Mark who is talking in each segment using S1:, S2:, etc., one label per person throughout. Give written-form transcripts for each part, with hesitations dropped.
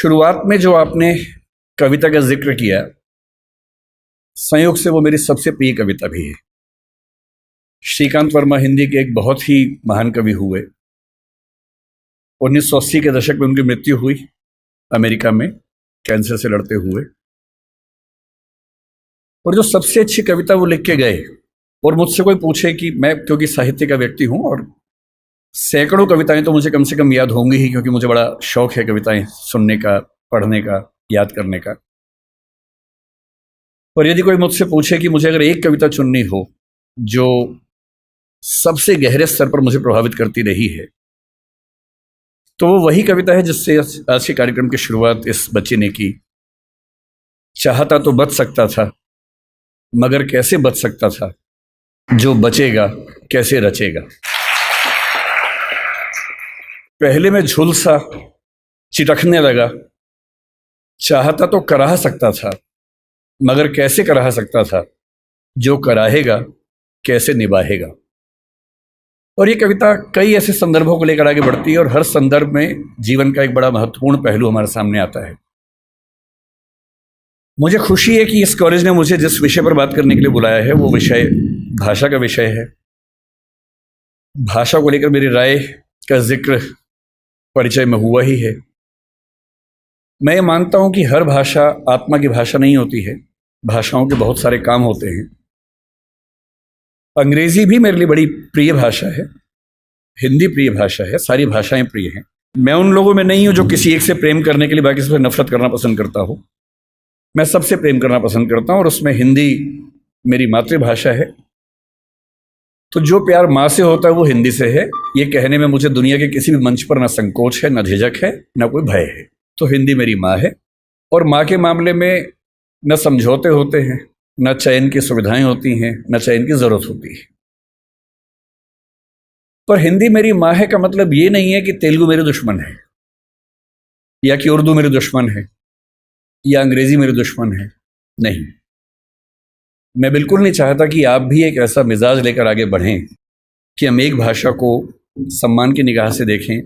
S1: शुरुआत में जो आपने कविता का जिक्र किया, संयोग से वो मेरी सबसे प्रिय कविता भी है। श्रीकांत वर्मा हिंदी के एक बहुत ही महान कवि हुए। 1980 के दशक में उनकी मृत्यु हुई अमेरिका में कैंसर से लड़ते हुए। और जो सबसे अच्छी कविता वो लिख के गए, और मुझसे कोई पूछे कि मैं, क्योंकि साहित्य का व्यक्ति हूं और सैकड़ों कविताएं तो मुझे कम से कम याद होंगी ही, क्योंकि मुझे बड़ा शौक है कविताएं सुनने का, पढ़ने का, याद करने का। और यदि कोई मुझसे पूछे कि मुझे अगर एक कविता चुननी हो जो सबसे गहरे स्तर पर मुझे प्रभावित करती रही है, तो वो वही कविता है जिससे आज के कार्यक्रम की शुरुआत इस बच्चे ने की। चाहता तो बच सकता था, मगर कैसे बच सकता था, जो बचेगा कैसे रचेगा। पहले मैं झुलसा चिटकने लगा, चाहता तो कराह सकता था, मगर कैसे कराह सकता था, जो कराहेगा कैसे निभाएगा। और ये कविता कई ऐसे संदर्भों को लेकर आगे बढ़ती है, और हर संदर्भ में जीवन का एक बड़ा महत्वपूर्ण पहलू हमारे सामने आता है। मुझे खुशी है कि इस कॉलेज ने मुझे जिस विषय पर बात करने के लिए बुलाया है वो विषय भाषा का विषय है। भाषा को लेकर मेरी राय का जिक्र परिचय में हुआ ही है। मैं ये मानता हूं कि हर भाषा आत्मा की भाषा नहीं होती है, भाषाओं के बहुत सारे काम होते हैं। अंग्रेजी भी मेरे लिए बड़ी प्रिय भाषा है, हिंदी प्रिय भाषा है, सारी भाषाएं प्रिय हैं। मैं उन लोगों में नहीं हूं जो किसी एक से प्रेम करने के लिए बाकी से नफरत करना पसंद करता हूं। मैं सबसे प्रेम करना पसंद करता हूं, और उसमें हिंदी मेरी मातृभाषा है। तो जो प्यार माँ से होता है वो हिंदी से है। ये कहने में मुझे दुनिया के किसी भी मंच पर ना संकोच है, ना झिझक है, ना कोई भय है। तो हिंदी मेरी माँ है, और माँ के मामले में न समझौते होते हैं, न चयन की सुविधाएं होती हैं, न चयन की जरूरत होती है। पर हिंदी मेरी माँ है का मतलब ये नहीं है कि तेलुगु मेरे दुश्मन है, या कि उर्दू मेरे दुश्मन है, या अंग्रेजी मेरे दुश्मन है। नहीं, मैं बिल्कुल नहीं चाहता कि आप भी एक ऐसा मिजाज लेकर आगे बढ़ें कि हम एक भाषा को सम्मान की निगाह से देखें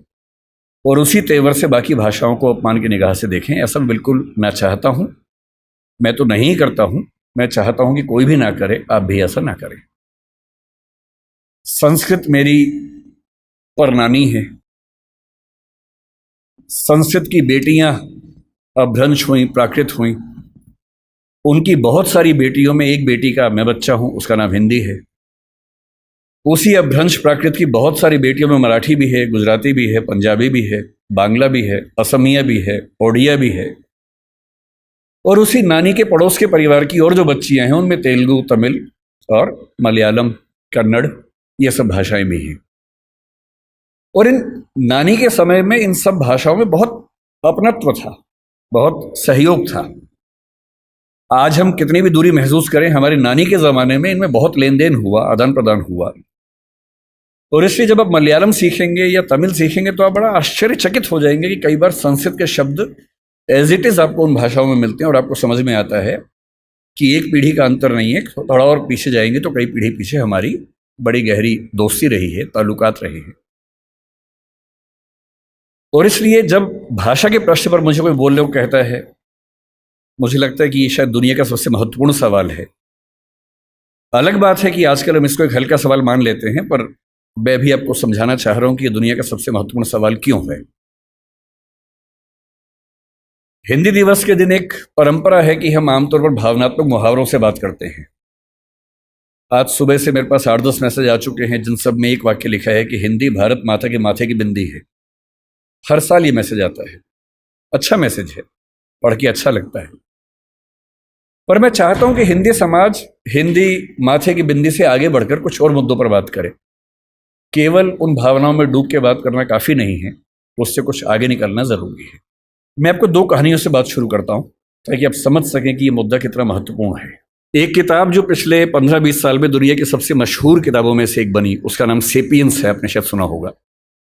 S1: और उसी तेवर से बाकी भाषाओं को अपमान की निगाह से देखें। ऐसा मैं बिल्कुल ना चाहता हूं। मैं तो नहीं करता हूं, मैं चाहता हूं कि कोई भी ना करे, आप भी ऐसा ना करें। संस्कृत मेरी परनानी है। संस्कृत की बेटियां अपभ्रंश हुई, प्राकृत हुई। उनकी बहुत सारी बेटियों में एक बेटी का मैं बच्चा हूं, उसका नाम हिंदी है। उसी अपभ्रंश प्राकृत की बहुत सारी बेटियों में मराठी भी है, गुजराती भी है, पंजाबी भी है, बांग्ला भी है, असमिया भी है, ओडिया भी है। और उसी नानी के पड़ोस के परिवार की और जो बच्चियां हैं उनमें तेलुगु, तमिल और मलयालम, कन्नड़, ये सब भाषाएं भी हैं। और इन नानी के समय में इन सब भाषाओं में बहुत अपनत्व था, बहुत सहयोग था। आज हम कितनी भी दूरी महसूस करें, हमारी नानी के ज़माने में इनमें बहुत लेन देन हुआ, आदान प्रदान हुआ। और इसलिए जब आप मलयालम सीखेंगे या तमिल सीखेंगे तो आप बड़ा आश्चर्यचकित हो जाएंगे कि कई बार संस्कृत के शब्द एज इट इज़ आपको उन भाषाओं में मिलते हैं, और आपको समझ में आता है कि एक पीढ़ी का अंतर नहीं है। थोड़ा और पीछे जाएंगे तो कई पीढ़ी पीछे हमारी बड़ी गहरी दोस्ती रही है, ताल्लुकात रहे हैं। और इसलिए जब भाषा के प्रश्न पर मुझे कोई बोलने को कहता है, मुझे लगता है कि ये शायद दुनिया का सबसे महत्वपूर्ण सवाल है। अलग बात है कि आजकल हम इसको एक हल्का सवाल मान लेते हैं, पर मैं भी आपको समझाना चाह रहा हूं कि ये दुनिया का सबसे महत्वपूर्ण सवाल क्यों है। हिंदी दिवस के दिन एक परंपरा है कि हम आमतौर पर भावनात्मक मुहावरों से बात करते हैं। आज सुबह से मेरे पास 8-10 मैसेज आ चुके हैं जिन सब में एक वाक्य लिखा है कि हिंदी भारत माता के माथे की बिंदी है। हर साल ये मैसेज आता है। अच्छा मैसेज है, पढ़ के अच्छा लगता है। पर मैं चाहता हूं कि हिंदी समाज हिंदी माथे की बिंदी से आगे बढ़कर कुछ और मुद्दों पर बात करे। केवल उन भावनाओं में डूब के बात करना काफी नहीं है, उससे कुछ आगे निकलना जरूरी है। मैं आपको 2 कहानियों से बात शुरू करता हूं ताकि आप समझ सकें कि ये मुद्दा कितना महत्वपूर्ण है। एक किताब जो पिछले 15-20 साल में दुनिया की सबसे मशहूर किताबों में से एक बनी, उसका नाम सेपियंस है, आपने शायद सुना होगा।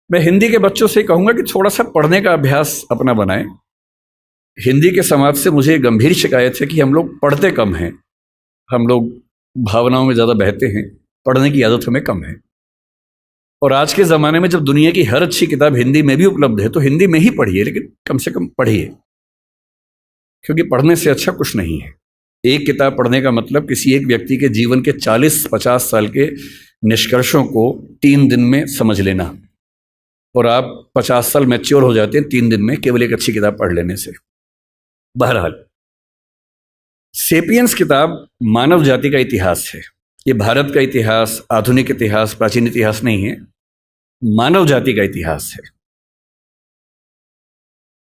S1: मैं हिंदी के बच्चों से कहूंगा कि थोड़ा सा पढ़ने का अभ्यास अपना बनाएं। हिंदी के समाज से मुझे गंभीर शिकायत है कि हम लोग पढ़ते कम हैं, हम लोग भावनाओं में ज़्यादा बहते हैं, पढ़ने की आदत हमें कम है। और आज के ज़माने में जब दुनिया की हर अच्छी किताब हिंदी में भी उपलब्ध है तो हिंदी में ही पढ़िए, लेकिन कम से कम पढ़िए। क्योंकि पढ़ने से अच्छा कुछ नहीं है। एक किताब पढ़ने का मतलब किसी एक व्यक्ति के जीवन के 40-50 साल के निष्कर्षों को 3 दिन में समझ लेना, और आप 50 साल मैच्योर हो जाते हैं 3 दिन में केवल एक अच्छी किताब पढ़ लेने से। बहरहाल, सेपियंस किताब मानव जाति का इतिहास है। ये भारत का इतिहास, आधुनिक इतिहास, प्राचीन इतिहास नहीं है, मानव जाति का इतिहास है।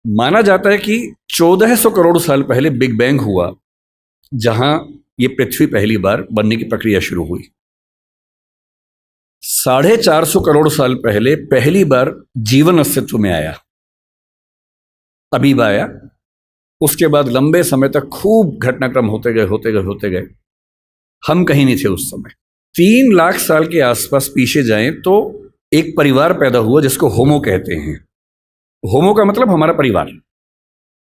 S1: माना जाता है कि 1400 करोड़ साल पहले बिग बैंग हुआ, जहां ये पृथ्वी पहली बार बनने की प्रक्रिया शुरू हुई। 450 करोड़ साल पहले पहली बार जीवन अस्तित्व में आया, अमीबा आया। उसके बाद लंबे समय तक खूब घटनाक्रम होते गए। हम कहीं नहीं थे उस समय। 3 लाख साल के आसपास पीछे जाएं तो एक परिवार पैदा हुआ जिसको होमो कहते हैं। होमो का मतलब हमारा परिवार।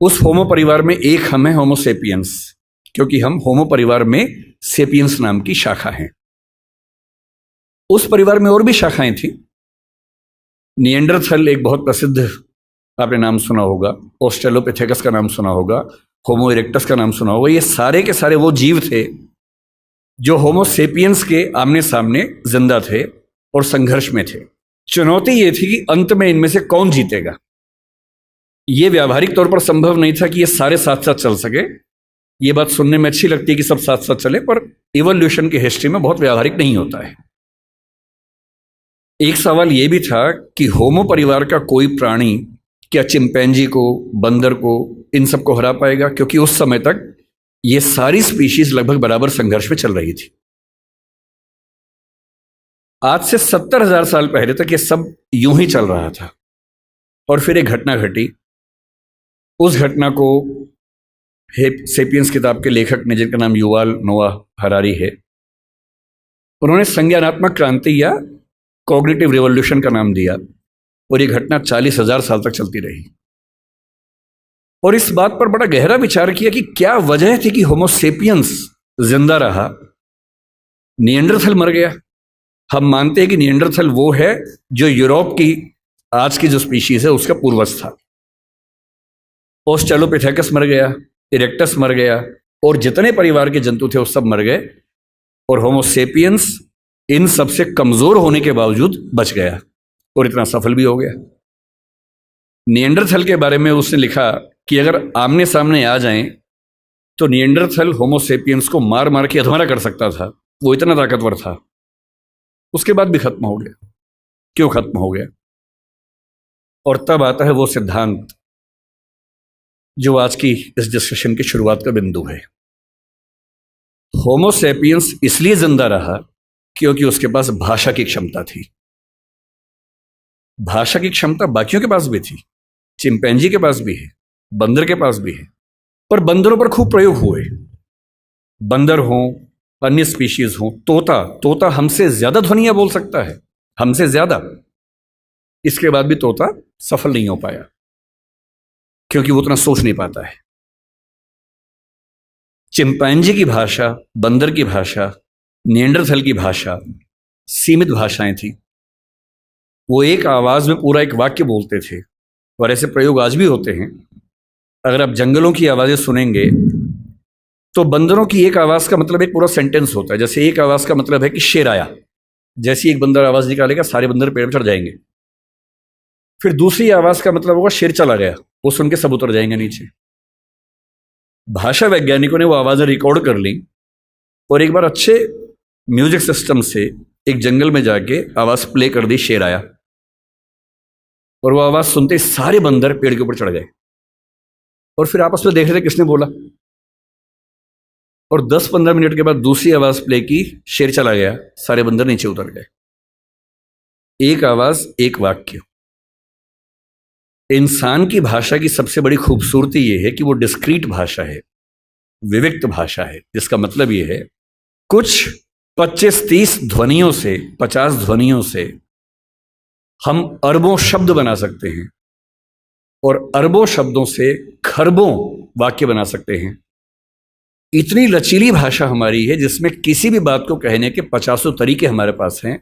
S1: उस होमो परिवार में एक हम हैं, होमो सेपियंस, क्योंकि हम होमो परिवार में सेपियंस नाम की शाखा हैं। उस परिवार में और भी शाखाएं थी। निएंडरथल एक बहुत प्रसिद्ध, आपने नाम सुना होगा, ऑस्ट्रेलोपिथेकस का नाम सुना होगा, होमो इरेक्टस का नाम सुना होगा। ये सारे के सारे वो जीव थे जो होमो सेपियंस के आमने सामने जिंदा थे और संघर्ष में थे। चुनौती ये थी कि अंत में इनमें से कौन जीतेगा। ये व्यावहारिक तौर पर संभव नहीं था कि ये सारे साथ साथ चल सके। ये बात सुनने में अच्छी लगती है कि सब साथ साथ चले, पर इवोल्यूशन की हिस्ट्री में बहुत व्यावहारिक नहीं होता है। एक सवाल यह भी था कि होमो परिवार का कोई प्राणी क्या चिंपैंजी को, बंदर को, इन सबको हरा पाएगा, क्योंकि उस समय तक ये सारी स्पीशीज लगभग बराबर संघर्ष में चल रही थी। आज से 70,000 साल पहले तक ये सब यूं ही चल रहा था, और फिर एक घटना घटी। उस घटना को सेपियंस किताब के लेखक ने, जिनका नाम युवाल नोआ हरारी है, उन्होंने संज्ञानात्मक क्रांति या कॉग्निटिव रिवॉल्यूशन का नाम दिया, और ये घटना 40,000 साल तक चलती रही। और इस बात पर बड़ा गहरा विचार किया कि क्या वजह थी कि होमो सेपियंस जिंदा रहा, निएंडरथल मर गया। हम मानते हैं कि निएंडरथल वो है जो यूरोप की आज की जो स्पीशीज है उसका पूर्वज था। ऑस्ट्रेलोपिथेकस मर गया, इरेक्टस मर गया, और जितने परिवार के जंतु थे वो सब मर गए, और होमो सेपियंस इन सबसे कमजोर होने के बावजूद बच गया और इतना सफल भी हो गया। निएंडरथल के बारे में उसने लिखा कि अगर आमने सामने आ जाएं तो निएंडरथल होमो सेपियंस को मार मार के अधमरा कर सकता था, वो इतना ताकतवर था। उसके बाद भी खत्म हो गया। क्यों खत्म हो गया? और तब आता है वो सिद्धांत जो आज की इस डिस्कशन की शुरुआत का बिंदु है। होमो सेपियंस इसलिए जिंदा रहा क्योंकि उसके पास भाषा की क्षमता थी। भाषा की क्षमता बाकियों के पास भी थी, चिंपैंजी के पास भी है, बंदर के पास भी है, पर बंदरों पर खूब प्रयोग हुए। बंदर हो, अन्य स्पीशीज हो, तोता हमसे ज्यादा ध्वनियां बोल सकता है, हमसे ज्यादा। इसके बाद भी तोता सफल नहीं हो पाया क्योंकि वो उतना सोच नहीं पाता है। चिंपैंजी की भाषा, बंदर की भाषा, निएंडरथल की भाषा सीमित भाषाएं थी। वो एक आवाज में पूरा एक वाक्य बोलते थे, और ऐसे प्रयोग आज भी होते हैं। अगर आप जंगलों की आवाजें सुनेंगे तो बंदरों की एक आवाज का मतलब एक पूरा सेंटेंस होता है। जैसे एक आवाज का मतलब है कि शेर आया, जैसी एक बंदर आवाज निकालेगा सारे बंदर पेड़ पर चढ़ जाएंगे। फिर दूसरी आवाज का मतलब होगा शेर चला गया, वो सुन के सब उतर जाएंगे नीचे। भाषा वैज्ञानिकों ने वो आवाजें रिकॉर्ड कर ली और एक बार अच्छे म्यूजिक सिस्टम से एक जंगल में जाके आवाज प्ले कर दी, शेर आया, और वो आवाज सुनते सारे बंदर पेड़ के ऊपर चढ़ गए। और फिर आपस में देख रहे थे किसने बोला, और 10-15 मिनट के बाद दूसरी आवाज प्ले की, शेर चला गया, सारे बंदर नीचे उतर गए। एक आवाज, एक वाक्य। इंसान की भाषा की सबसे बड़ी खूबसूरती यह है कि वो डिस्क्रीट भाषा है, विविक्त भाषा है, जिसका मतलब यह है कुछ 25-30 ध्वनियों से, 50 ध्वनियों से हम अरबों शब्द बना सकते हैं, और अरबों शब्दों से खरबों वाक्य बना सकते हैं। इतनी लचीली भाषा हमारी है जिसमें किसी भी बात को कहने के 50 तरीके हमारे पास हैं,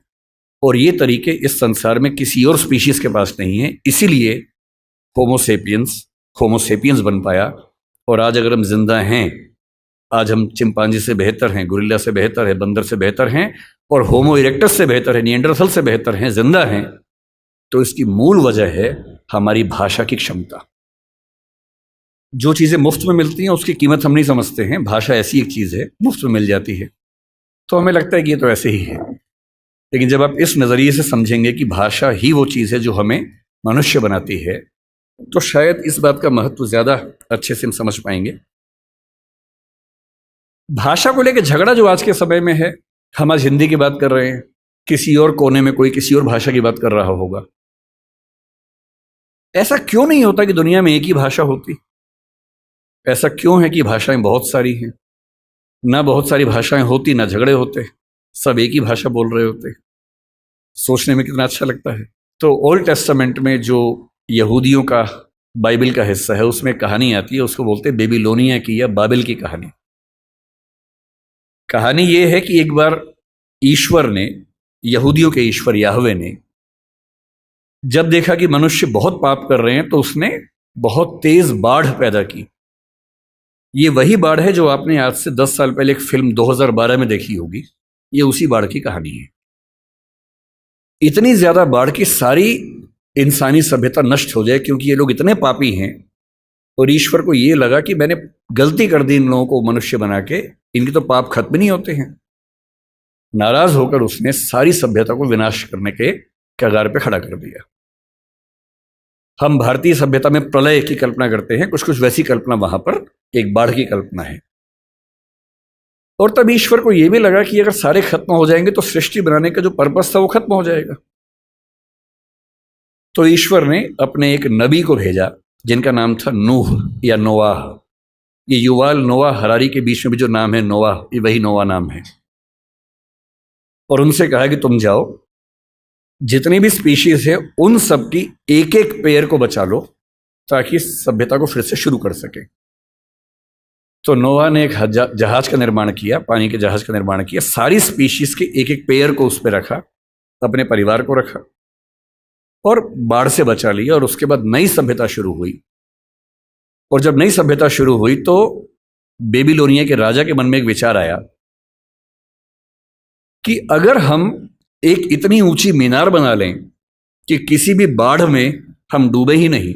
S1: और ये तरीके इस संसार में किसी और स्पीशीज के पास नहीं है। इसीलिए होमो सेपियंस बन पाया और आज अगर हम जिंदा हैं, आज हम चिंपांजी से बेहतर हैं, गुरिल्ला से बेहतर है, बंदर से बेहतर हैं और होमो इरेक्टस से बेहतर है, निएंडरथल से बेहतर हैं, जिंदा हैं, तो इसकी मूल वजह है हमारी भाषा की क्षमता। जो चीज़ें मुफ्त में मिलती हैं उसकी कीमत हम नहीं समझते हैं। भाषा ऐसी एक चीज़ है, मुफ्त में मिल जाती है तो हमें लगता है कि ये तो ऐसे ही है। लेकिन जब आप इस नज़रिए से समझेंगे कि भाषा ही वो चीज़ है जो हमें मनुष्य बनाती है, तो शायद इस बात का महत्व ज़्यादा अच्छे से हम समझ पाएंगे। भाषा को लेकर झगड़ा जो आज के समय में है, हम आज हिंदी की बात कर रहे हैं, किसी और कोने में कोई किसी और भाषा की बात कर रहा होगा। ऐसा क्यों नहीं होता कि दुनिया में एक ही भाषा होती? ऐसा क्यों है कि भाषाएं बहुत सारी हैं? ना बहुत सारी भाषाएं होती ना झगड़े होते, सब एक ही भाषा बोल रहे होते। सोचने में कितना अच्छा लगता है। तो ओल्ड टेस्टामेंट में जो यहूदियों का बाइबल का हिस्सा है उसमें कहानी आती है, उसको बोलते हैं बेबीलोनिया की या बाबिल की कहानी। कहानी ये है कि एक बार ईश्वर ने, यहूदियों के ईश्वर याहवे ने, जब देखा कि मनुष्य बहुत पाप कर रहे हैं तो उसने बहुत तेज बाढ़ पैदा की। ये वही बाढ़ है जो आपने आज से 10 साल पहले एक फिल्म 2012 में देखी होगी। ये उसी बाढ़ की कहानी है। इतनी ज्यादा बाढ़ की सारी इंसानी सभ्यता नष्ट हो जाए क्योंकि ये लोग इतने पापी हैं, और ईश्वर को ये लगा कि मैंने गलती कर दी इन लोगों को मनुष्य बना के, इनके तो पाप खत्म नहीं होते हैं। नाराज होकर उसने सारी सभ्यता को विनाश करने के कगार पे खड़ा कर दिया। हम भारतीय सभ्यता में प्रलय की कल्पना करते हैं, कुछ कुछ वैसी कल्पना वहां पर एक बाढ़ की कल्पना है। और तब ईश्वर को यह भी लगा कि अगर सारे खत्म हो जाएंगे तो सृष्टि बनाने का जो पर्पस था वो खत्म हो जाएगा। तो ईश्वर ने अपने एक नबी को भेजा जिनका नाम था नूह या नोआह। ये युवाल नोआ हरारी के बीच में भी जो नाम है नोआह, ये वही नोआ नाम है। और उनसे कहा कि तुम जाओ, जितनी भी स्पीशीज है उन सब की एक एक पेयर को बचा लो ताकि सभ्यता को फिर से शुरू कर सके। तो नोआ ने एक जहाज का निर्माण किया, पानी के जहाज का निर्माण किया, सारी स्पीशीज के एक एक पेयर को उस पर रखा, अपने परिवार को रखा और बाढ़ से बचा लिया। और उसके बाद नई सभ्यता शुरू हुई। और जब नई सभ्यता शुरू हुई तो बेबीलोनिया के राजा के मन में एक विचार आया कि अगर हम एक इतनी ऊंची मीनार बना लें कि किसी भी बाढ़ में हम डूबे ही नहीं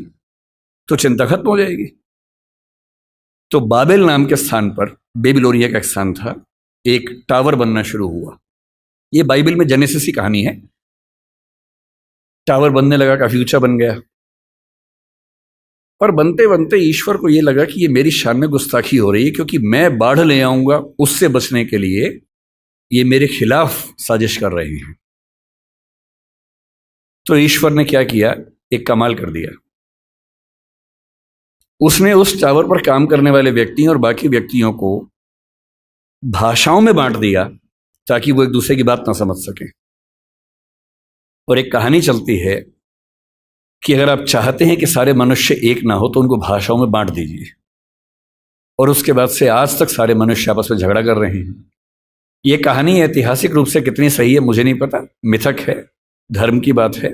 S1: तो चिंता खत्म हो जाएगी। तो बाबेल नाम के स्थान पर, बेबीलोनिया का एक स्थान था, एक टावर बनना शुरू हुआ। ये बाइबल में जेनेसिस की कहानी है। टावर बनने लगा, काफी ऊंचा बन गया। और बनते बनते ईश्वर को यह लगा कि ये मेरी शान में गुस्ताखी हो रही है, क्योंकि मैं बाढ़ ले आऊंगा उससे बचने के लिए ये मेरे खिलाफ साजिश कर रहे हैं। तो ईश्वर ने क्या किया, एक कमाल कर दिया। उसने उस टावर पर काम करने वाले व्यक्ति और बाकी व्यक्तियों को भाषाओं में बांट दिया ताकि वो एक दूसरे की बात ना समझ सके। और एक कहानी चलती है कि अगर आप चाहते हैं कि सारे मनुष्य एक ना हो तो उनको भाषाओं में बांट दीजिए। और उसके बाद से आज तक सारे मनुष्य आपस में झगड़ा कर रहे हैं। ये कहानी ऐतिहासिक रूप से कितनी सही है मुझे नहीं पता, मिथक है, धर्म की बात है,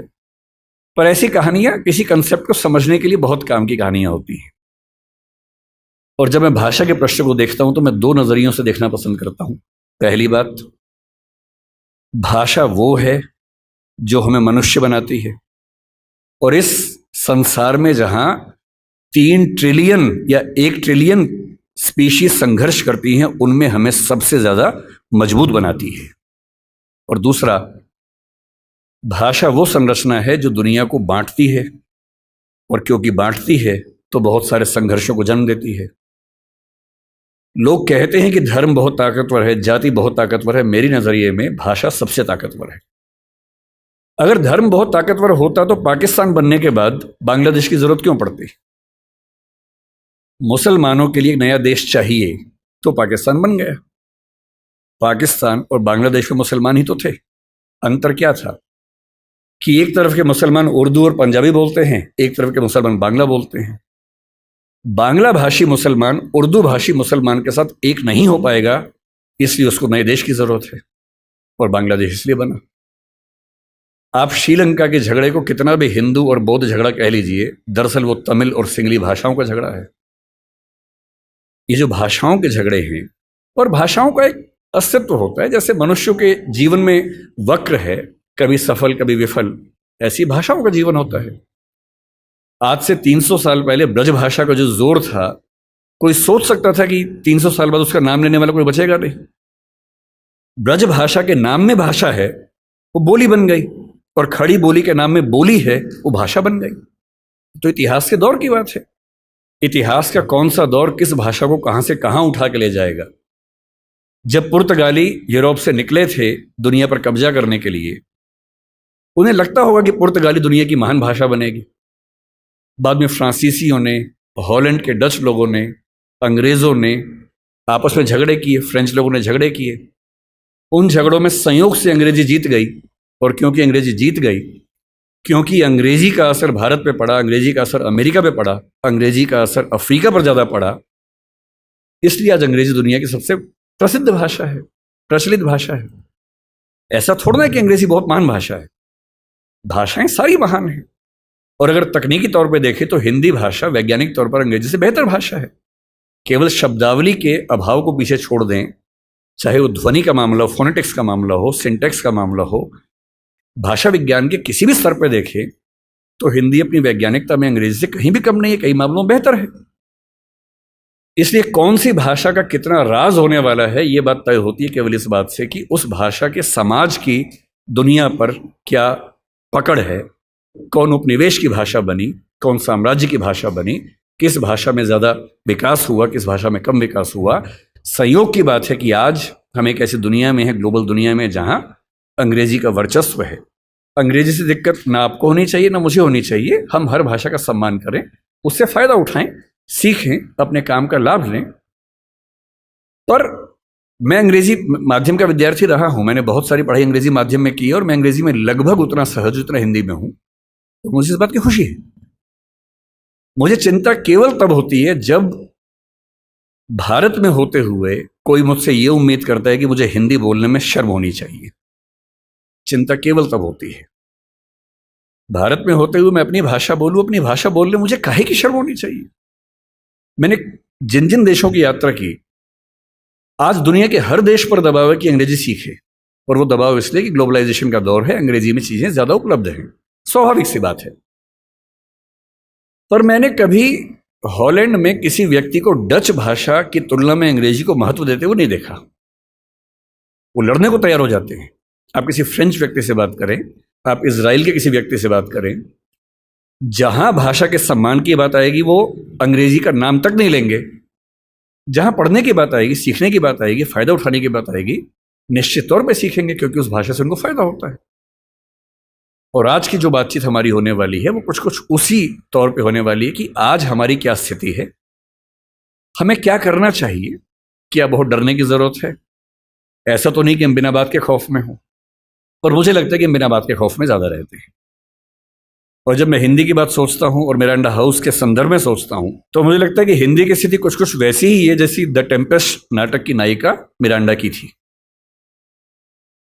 S1: पर ऐसी कहानियां किसी कंसेप्ट को समझने के लिए बहुत काम की कहानियां होती हैं। और जब मैं भाषा के प्रश्न को देखता हूं तो मैं दो नजरियों से देखना पसंद करता हूं। पहली बात, भाषा वो है जो हमें मनुष्य बनाती है। और इस संसार में जहां 3 ट्रिलियन या 1 ट्रिलियन स्पीशीज संघर्ष करती हैं, उनमें हमें सबसे ज्यादा मजबूत बनाती है। और दूसरा, भाषा वो संरचना है जो दुनिया को बांटती है, और क्योंकि बांटती है तो बहुत सारे संघर्षों को जन्म देती है। लोग कहते हैं कि धर्म बहुत ताकतवर है, जाति बहुत ताकतवर है। मेरी नजरिए में भाषा सबसे ताकतवर है। अगर धर्म बहुत ताकतवर होता तो पाकिस्तान बनने के बाद बांग्लादेश की जरूरत क्यों पड़ती? मुसलमानों के लिए एक नया देश चाहिए तो पाकिस्तान बन गया। पाकिस्तान और बांग्लादेश में मुसलमान ही तो थे। अंतर क्या था कि एक तरफ के मुसलमान उर्दू और पंजाबी बोलते हैं, एक तरफ के मुसलमान बांग्ला बोलते हैं। बांग्ला भाषी मुसलमान उर्दू भाषी मुसलमान के साथ एक नहीं हो पाएगा, इसलिए उसको नए देश की जरूरत है। और बांग्लादेश इसलिए बना। आप श्रीलंका के झगड़े को कितना भी हिंदू और बौद्ध झगड़ा कह लीजिए, दरअसल वो तमिल और सिंगली भाषाओं का झगड़ा है। ये जो भाषाओं के झगड़े हैं, और भाषाओं का एक अस्तित्व होता है, जैसे मनुष्यों के जीवन में वक्र है, कभी सफल कभी विफल, ऐसी भाषाओं का जीवन होता है। आज से 300 साल पहले ब्रज भाषा का जो जोर था, कोई सोच सकता था कि 300 साल बाद उसका नाम लेने वाला कोई बचेगा नहीं। ब्रज भाषा के नाम में भाषा है, वो बोली बन गई, और खड़ी बोली के नाम में बोली है, वो भाषा बन गई। तो इतिहास के दौर की बात है। इतिहास का कौन सा दौर किस भाषा को कहां से कहां उठा के ले जाएगा। जब पुर्तगाली यूरोप से निकले थे दुनिया पर कब्जा करने के लिए, उन्हें लगता होगा कि पुर्तगाली दुनिया की महान भाषा बनेगी। बाद में फ्रांसीसियों ने, हॉलैंड के डच लोगों ने, अंग्रेजों ने आपस में झगड़े किए, फ्रेंच लोगों ने झगड़े किए। उन झगड़ों में संयोग से अंग्रेजी जीत गई, और क्योंकि अंग्रेजी जीत गई, क्योंकि अंग्रेजी का असर भारत पे पड़ा, अंग्रेजी का असर अमेरिका पे पड़ा, अंग्रेजी का असर अफ्रीका पर ज़्यादा पड़ा, इसलिए आज अंग्रेजी दुनिया की सबसे प्रसिद्ध भाषा है, प्रचलित भाषा है। ऐसा थोड़ा ना कि अंग्रेजी बहुत महान भाषा है, भाषाएं सारी महान हैं। और अगर तकनीकी तौर पे देखें तो हिंदी भाषा वैज्ञानिक तौर पर अंग्रेजी से बेहतर भाषा है। केवल शब्दावली के अभाव को पीछे छोड़ दें, चाहे वो ध्वनि का मामला हो, फोनेटिक्स का मामला हो, सिंटैक्स का मामला हो, भाषा विज्ञान के किसी भी स्तर पर देखें तो हिंदी अपनी वैज्ञानिकता में अंग्रेजी से कहीं भी कम नहीं है, कई मामलों में बेहतर है। इसलिए कौन सी भाषा का कितना राज होने वाला है, ये बात तय होती है केवल इस बात से कि उस भाषा के समाज की दुनिया पर क्या पकड़ है, कौन उपनिवेश की भाषा बनी, कौन साम्राज्य की भाषा बनी, किस भाषा में ज़्यादा विकास हुआ, किस भाषा में कम विकास हुआ। संयोग की बात है कि आज हम एक ऐसी दुनिया में हैं, ग्लोबल दुनिया में, जहां अंग्रेजी का वर्चस्व है। अंग्रेजी से दिक्कत ना आपको होनी चाहिए ना मुझे होनी चाहिए। हम हर भाषा का सम्मान करें, उससे फायदा उठाएं, सीखें, अपने काम का लाभ लें। पर मैं अंग्रेजी माध्यम का विद्यार्थी रहा हूं, मैंने बहुत सारी पढ़ाई अंग्रेजी माध्यम में की है, और मैं अंग्रेजी में लगभग उतना सहज उतना हिंदी में हूं, तो मुझे इस बात की खुशी है। मुझे चिंता केवल तब होती है जब भारत में होते हुए कोई मुझसे ये उम्मीद करता है कि मुझे हिंदी बोलने में शर्म होनी चाहिए। चिंता केवल तब होती है। भारत में होते हुए मैं अपनी भाषा बोलूं, अपनी भाषा बोलने मुझे काहे की शर्म होनी चाहिए। मैंने जिन जिन देशों की यात्रा की, आज दुनिया के हर देश पर दबाव है कि अंग्रेजी सीखे, और वो दबाव इसलिए कि ग्लोबलाइजेशन का दौर है, अंग्रेजी में चीजें ज्यादा उपलब्ध हैं, स्वाभाविक सी बात है। पर मैंने कभी हॉलैंड में किसी व्यक्ति को डच भाषा की तुलना में अंग्रेजी को महत्व देते हुए नहीं देखा। वो लड़ने को तैयार हो जाते हैं। आप किसी फ्रेंच व्यक्ति से बात करें, आप इजराइल के किसी व्यक्ति से बात करें, जहां भाषा के सम्मान की बात आएगी वो अंग्रेजी का नाम तक नहीं लेंगे। जहां पढ़ने की बात आएगी, सीखने की बात आएगी, फायदा उठाने की बात आएगी, निश्चित तौर पे सीखेंगे, क्योंकि उस भाषा से उनको फायदा होता है। और आज की जो बातचीत हमारी होने वाली है वो कुछ कुछ उसी तौर पे होने वाली है कि आज हमारी क्या स्थिति है, हमें क्या करना चाहिए, क्या बहुत डरने की जरूरत है। ऐसा तो नहीं कि हम बिना बात के खौफ में हों, और मुझे लगता है कि हम बिना बात के खौफ में ज्यादा रहते हैं। और जब मैं हिंदी की बात सोचता हूं और मिरांडा हाउस के संदर्भ में सोचता हूं, तो मुझे लगता है कि हिंदी की स्थिति कुछ कुछ वैसी ही है जैसी द टेम्पेस्ट नाटक की नायिका मिरांडा की थी।